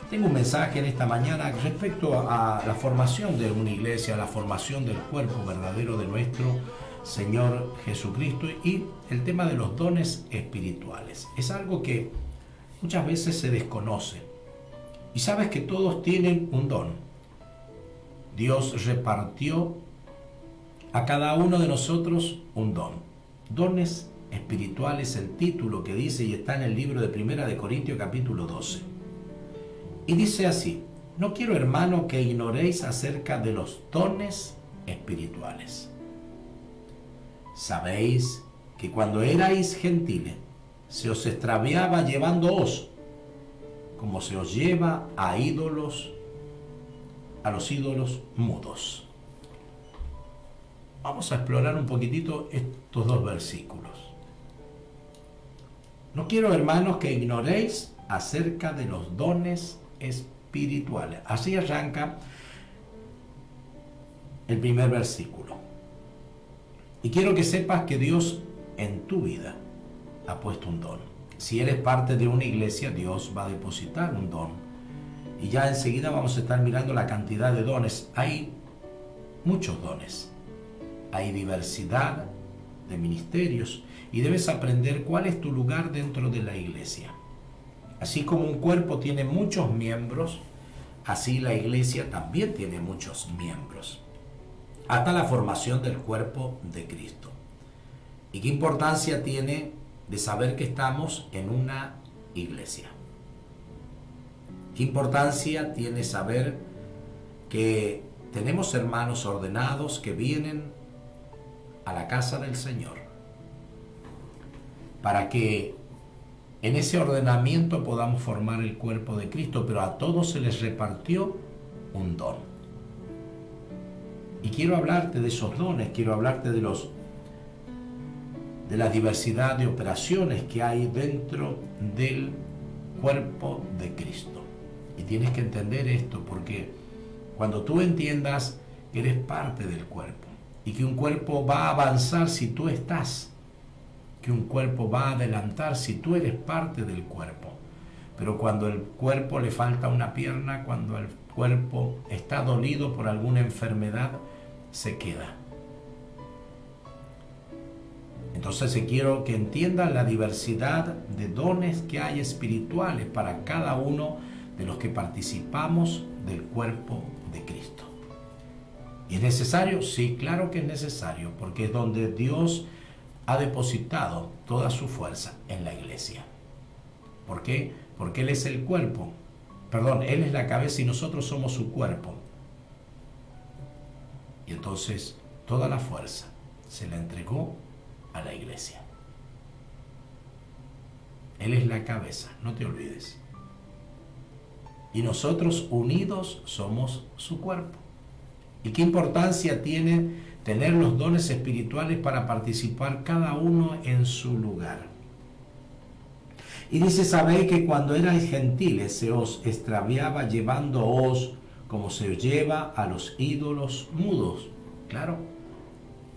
Tengo un mensaje en esta mañana respecto a la formación de una iglesia, la formación del cuerpo verdadero de nuestro Señor Jesucristo y el tema de los dones espirituales. Es algo que muchas veces se desconoce. Y sabes que todos tienen un don. Dios repartió a cada uno de nosotros un don. Dones espirituales, el título que dice, y está en el libro de Primera de Corintios capítulo 12. Y dice así: no quiero, hermano, que ignoréis acerca de los dones espirituales. Sabéis que cuando erais gentiles, se os extraviaba llevándoos, como se os lleva a los ídolos mudos. Vamos a explorar un poquitito estos dos versículos. No quiero, hermanos, que ignoréis acerca de los dones espirituales. Así arranca el primer versículo. Y quiero que sepas que Dios en tu vida ha puesto un don. Si eres parte de una iglesia, Dios va a depositar un don. Y ya enseguida vamos a estar mirando la cantidad de dones. Hay muchos dones. Hay diversidad de ministerios y debes aprender cuál es tu lugar dentro de la iglesia. Así como un cuerpo tiene muchos miembros, así la iglesia también tiene muchos miembros, hasta la formación del cuerpo de Cristo. ¿Y qué importancia tiene de saber que estamos en una iglesia? ¿Qué importancia tiene saber que tenemos hermanos ordenados que vienen a la casa del Señor para que en ese ordenamiento podamos formar el cuerpo de Cristo? Pero a todos se les repartió un don. Y quiero hablarte de esos dones, quiero hablarte de la diversidad de operaciones que hay dentro del cuerpo de Cristo. Y tienes que entender esto, porque cuando tú entiendas que eres parte del cuerpo y que un cuerpo va a avanzar si tú estás, que un cuerpo va a adelantar si tú eres parte del cuerpo. Pero cuando el cuerpo le falta una pierna, cuando el cuerpo está dolido por alguna enfermedad, se queda. Entonces quiero que entiendan la diversidad de dones que hay espirituales para cada uno de los que participamos del cuerpo de Cristo. ¿Y es necesario? Sí, claro que es necesario, porque es donde Dios ha depositado toda su fuerza, en la iglesia. ¿Por qué? Porque Él es el cuerpo. Él es la cabeza y nosotros somos su cuerpo. Y entonces toda la fuerza se la entregó a la iglesia. Él es la cabeza, no te olvides. Y nosotros unidos somos su cuerpo. ¿Y qué importancia tiene tener los dones espirituales para participar cada uno en su lugar? Y dice: sabéis que cuando erais gentiles se os extraviaba llevándoos como se os lleva a los ídolos mudos. Claro.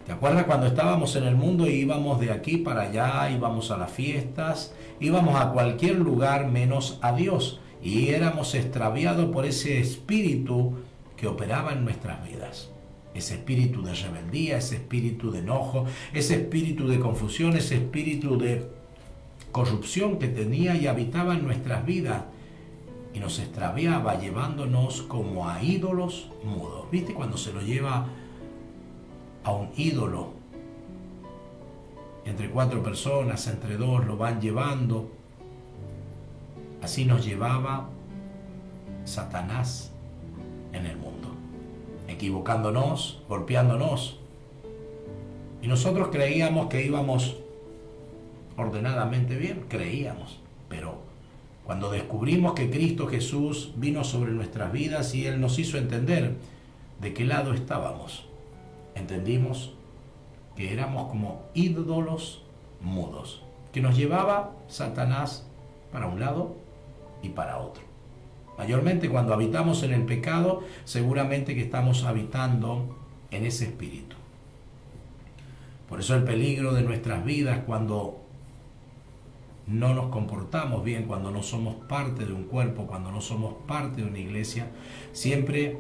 ¿Te acuerdas cuando estábamos en el mundo y íbamos de aquí para allá, íbamos a las fiestas, íbamos a cualquier lugar menos a Dios? Y éramos extraviados por ese espíritu que operaba en nuestras vidas. Ese espíritu de rebeldía, ese espíritu de enojo, ese espíritu de confusión, ese espíritu de corrupción que tenía y habitaba en nuestras vidas y nos extraviaba llevándonos como a ídolos mudos. ¿Viste cuando se lo lleva a un ídolo? Entre 4 personas, entre 2 lo van llevando. Así nos llevaba Satanás en el mundo, equivocándonos, golpeándonos. Y nosotros creíamos que íbamos ordenadamente bien, creíamos. Pero cuando descubrimos que Cristo Jesús vino sobre nuestras vidas y Él nos hizo entender de qué lado estábamos, entendimos que éramos como ídolos mudos, que nos llevaba Satanás para un lado y para otro. Mayormente cuando habitamos en el pecado, seguramente que estamos habitando en ese espíritu. Por eso el peligro de nuestras vidas cuando no nos comportamos bien, cuando no somos parte de un cuerpo, cuando no somos parte de una iglesia, siempre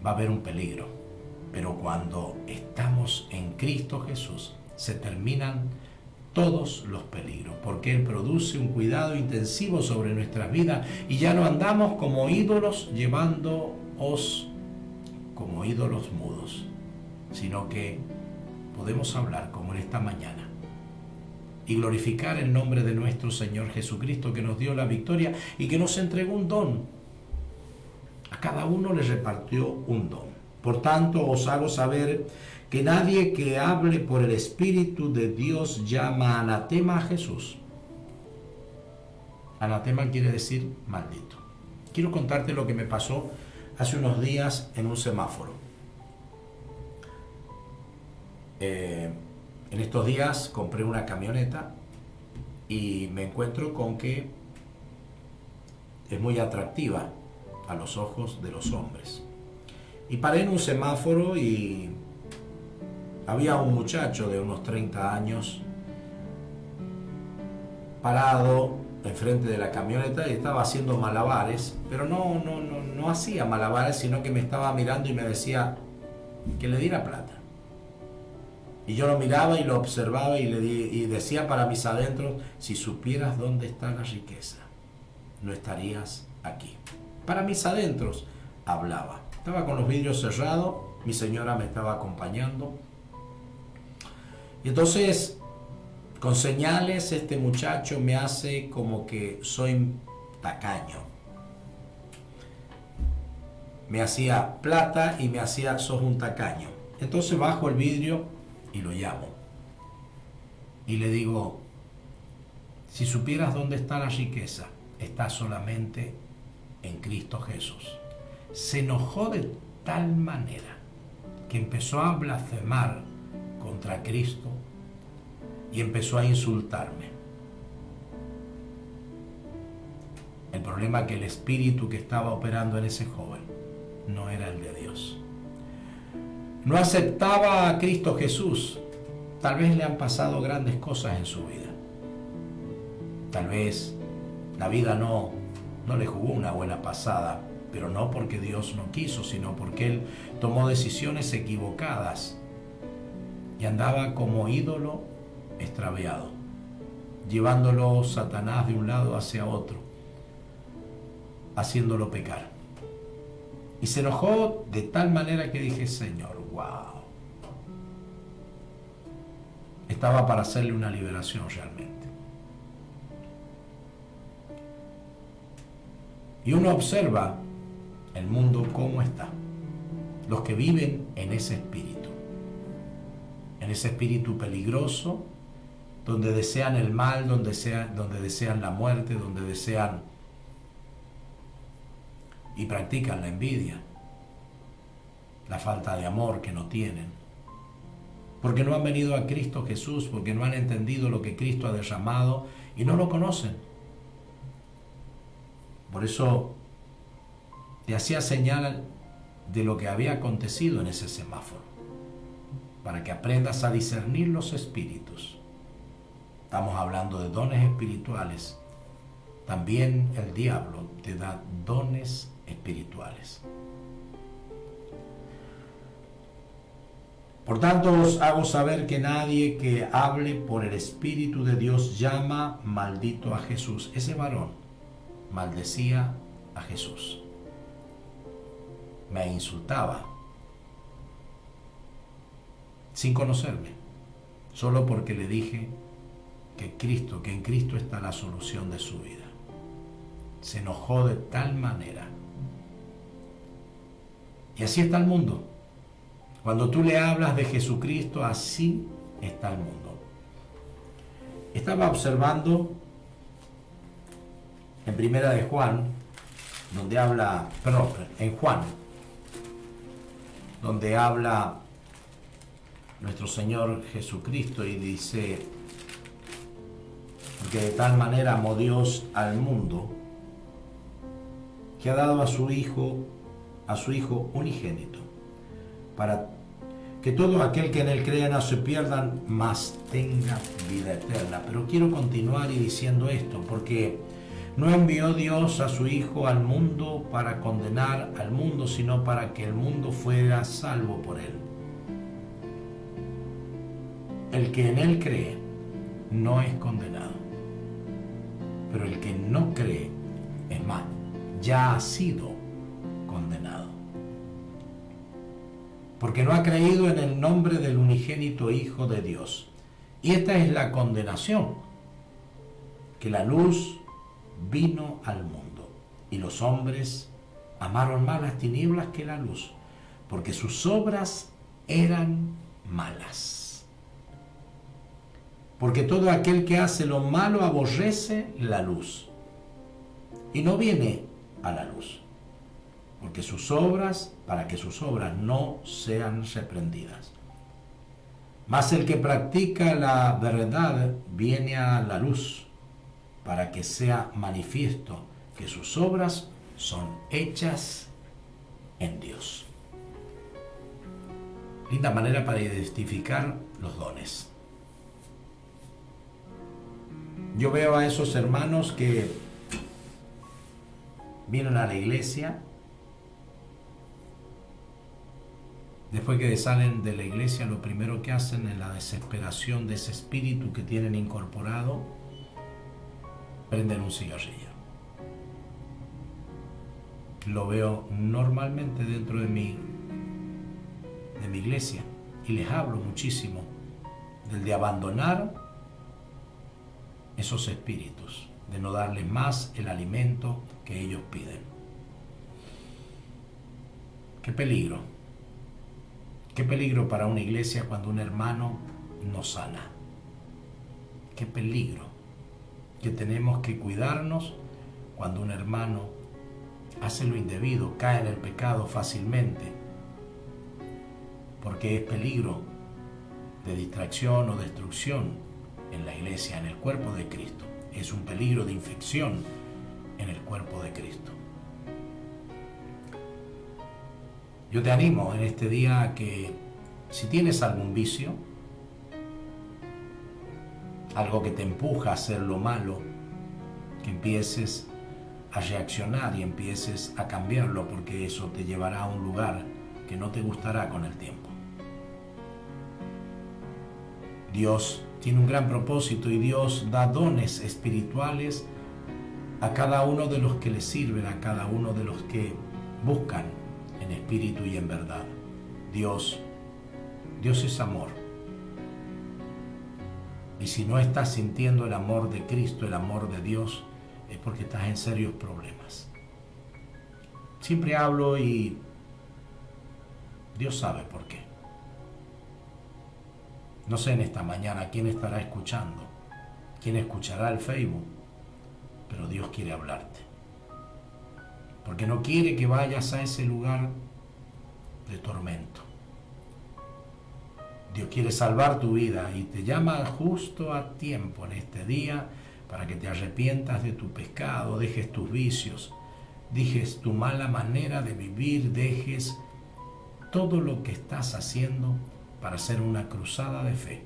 va a haber un peligro. Pero cuando estamos en Cristo Jesús, se terminan todos los peligros, porque Él produce un cuidado intensivo sobre nuestras vidas y ya no andamos como ídolos llevándoos como ídolos mudos, sino que podemos hablar como en esta mañana y glorificar el nombre de nuestro Señor Jesucristo, que nos dio la victoria y que nos entregó un don. A cada uno le repartió un don. Por tanto, os hago saber que nadie que hable por el Espíritu de Dios llama anatema a Jesús. Anatema quiere decir maldito. Quiero contarte lo que me pasó hace unos días en un semáforo. En estos días compré una camioneta y me encuentro con que es muy atractiva a los ojos de los hombres. Y paré en un semáforo y había un muchacho de unos 30 años parado enfrente de la camioneta y estaba haciendo malabares, pero no hacía malabares, sino que me estaba mirando y me decía que le diera plata. Y yo lo miraba y lo observaba y decía para mis adentros: si supieras dónde está la riqueza, no estarías aquí. Para mis adentros hablaba. Estaba con los vidrios cerrados, mi señora me estaba acompañando. Y entonces, con señales, este muchacho me hace como que soy tacaño. Me hacía plata y me hacía sos un tacaño. Entonces bajo el vidrio y lo llamo. Y le digo: si supieras dónde está la riqueza, está solamente en Cristo Jesús. Se enojó de tal manera que empezó a blasfemar contra Cristo y empezó a insultarme. El problema es que el espíritu que estaba operando en ese joven no era el de Dios. No aceptaba a Cristo Jesús. Tal vez le han pasado grandes cosas en su vida. Tal vez la vida no le jugó una buena pasada, pero no porque Dios no quiso, sino porque él tomó decisiones equivocadas y andaba como ídolo extraviado, llevándolo Satanás de un lado hacia otro, haciéndolo pecar. Y se enojó de tal manera que dije: Señor, wow. Estaba para hacerle una liberación realmente. Y uno observa el mundo cómo está. Los que viven en ese espíritu peligroso, donde desean el mal, donde desean la muerte, donde desean y practican la envidia, la falta de amor que no tienen, porque no han venido a Cristo Jesús, porque no han entendido lo que Cristo ha derramado y no lo conocen. Por eso te hacía señal de lo que había acontecido en ese semáforo, para que aprendas a discernir los espíritus. Estamos hablando de dones espirituales. También el diablo te da dones espirituales. Por tanto, os hago saber que nadie que hable por el Espíritu de Dios llama maldito a Jesús. Ese varón maldecía a Jesús. Me insultaba sin conocerme, solo porque le dije que en Cristo está la solución de su vida. Se enojó de tal manera. Y así está el mundo. Cuando tú le hablas de Jesucristo, así está el mundo. Estaba observando en Primera de Juan, en Juan, donde habla nuestro Señor Jesucristo y dice: porque de tal manera amó Dios al mundo, que ha dado a su Hijo unigénito, para que todo aquel que en él crea no se pierda, mas tenga vida eterna. Pero quiero continuar y diciendo esto, porque no envió Dios a su Hijo al mundo para condenar al mundo, sino para que el mundo fuera salvo por él. El que en él cree no es condenado, pero el que no cree, es más, ya ha sido condenado, porque no ha creído en el nombre del unigénito Hijo de Dios. Y esta es la condenación, que la luz vino al mundo, y los hombres amaron más las tinieblas que la luz, porque sus obras eran malas. Porque todo aquel que hace lo malo aborrece la luz, y no viene a la luz, para que sus obras no sean reprendidas. Mas el que practica la verdad viene a la luz, para que sea manifiesto que sus obras son hechas en Dios. Linda manera para identificar los dones. Yo veo a esos hermanos que vienen a la iglesia, después que salen de la iglesia, lo primero que hacen en la desesperación de ese espíritu que tienen incorporado, prenden un cigarrillo. Lo veo normalmente dentro de mi iglesia, y les hablo muchísimo del de abandonar esos espíritus, de no darles más el alimento que ellos piden. Qué peligro para una iglesia cuando un hermano no sana. Qué peligro que tenemos que cuidarnos cuando un hermano hace lo indebido, cae en el pecado fácilmente, porque es peligro de distracción o destrucción en la iglesia, en el cuerpo de Cristo. Es un peligro de infección en el cuerpo de Cristo. Yo te animo en este día a que, si tienes algún vicio, algo que te empuja a hacer lo malo, que empieces a reaccionar y empieces a cambiarlo, porque eso te llevará a un lugar que no te gustará con el tiempo. Dios tiene un gran propósito, y Dios da dones espirituales a cada uno de los que le sirven, a cada uno de los que buscan en espíritu y en verdad. Dios es amor. Y si no estás sintiendo el amor de Cristo, el amor de Dios, es porque estás en serios problemas. Siempre hablo y Dios sabe por qué. No sé en esta mañana quién estará escuchando, quién escuchará el Facebook, pero Dios quiere hablarte. Porque no quiere que vayas a ese lugar de tormento. Dios quiere salvar tu vida y te llama justo a tiempo en este día para que te arrepientas de tu pecado, dejes tus vicios, dejes tu mala manera de vivir, dejes todo lo que estás haciendo para hacer una cruzada de fe,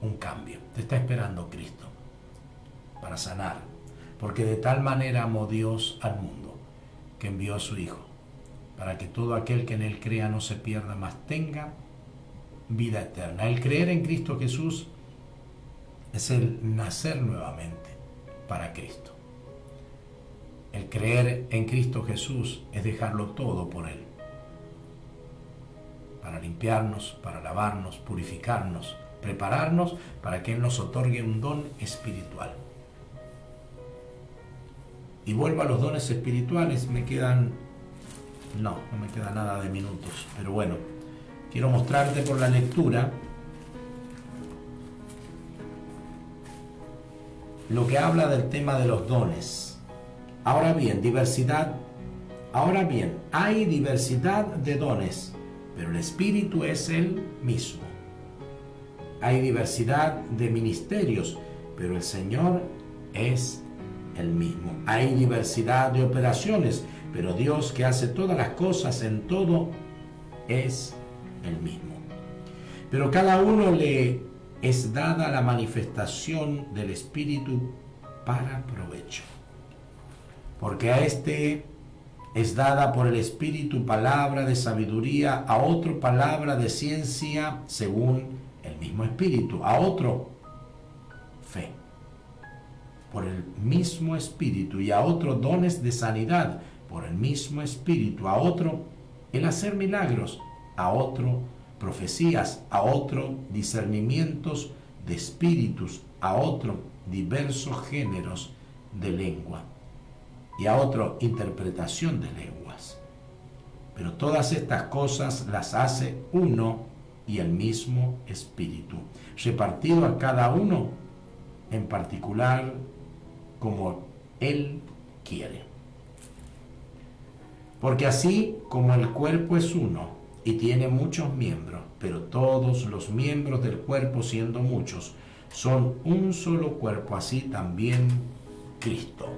un cambio. Te está esperando Cristo para sanar, porque de tal manera amó Dios al mundo que envió a su Hijo, para que todo aquel que en él crea no se pierda, mas tenga vida eterna. El creer en Cristo Jesús es el nacer nuevamente para Cristo. El creer en Cristo Jesús es dejarlo todo por Él, para limpiarnos, para lavarnos, purificarnos, prepararnos para que Él nos otorgue un don espiritual. Y vuelvo a los dones espirituales, no me queda nada de minutos, pero bueno, quiero mostrarte por la lectura lo que habla del tema de los dones. Ahora bien, hay diversidad de dones, pero el Espíritu es el mismo. Hay diversidad de ministerios, pero el Señor es el mismo. Hay diversidad de operaciones, pero Dios, que hace todas las cosas en todo, es el mismo. Pero cada uno le es dada la manifestación del Espíritu para provecho. Porque a este es dada por el Espíritu palabra de sabiduría, a otro palabra de ciencia según el mismo Espíritu, a otro fe por el mismo Espíritu, y a otro dones de sanidad por el mismo Espíritu, a otro el hacer milagros, a otro profecías, a otro discernimientos de espíritus, a otro diversos géneros de lengua, y a otro interpretación de lenguas. Pero todas estas cosas las hace uno y el mismo Espíritu, repartido a cada uno en particular como Él quiere. Porque así como el cuerpo es uno y tiene muchos miembros, pero todos los miembros del cuerpo, siendo muchos, son un solo cuerpo, así también Cristo.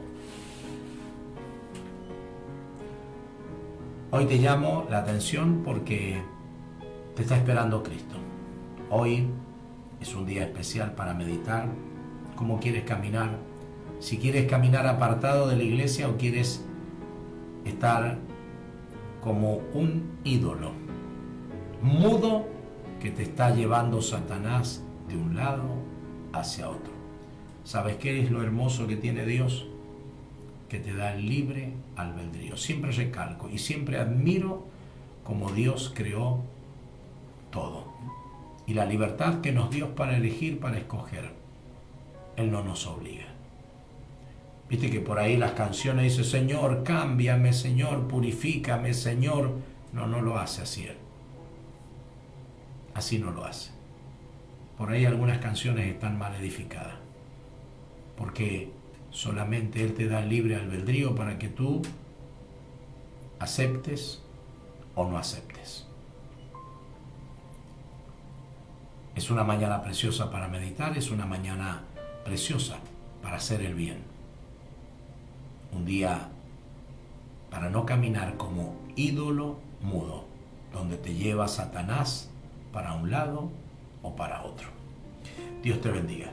Hoy te llamo la atención porque te está esperando Cristo. Hoy es un día especial para meditar cómo quieres caminar. Si quieres caminar apartado de la iglesia o quieres estar como un ídolo mudo que te está llevando Satanás de un lado hacia otro. ¿Sabes qué es lo hermoso que tiene Dios? Que te da el libre albedrío. Siempre recalco y siempre admiro cómo Dios creó todo y la libertad que nos dio para elegir, para escoger. Él no nos obliga. Viste que por ahí las canciones dicen: Señor, cámbiame, Señor, purifícame, Señor. No lo hace así Él. Así no lo hace. Por ahí algunas canciones están mal edificadas, porque solamente Él te da libre albedrío para que tú aceptes o no aceptes. Es una mañana preciosa para meditar, es una mañana preciosa para hacer el bien. Un día para no caminar como ídolo mudo, donde te lleva Satanás para un lado o para otro. Dios te bendiga.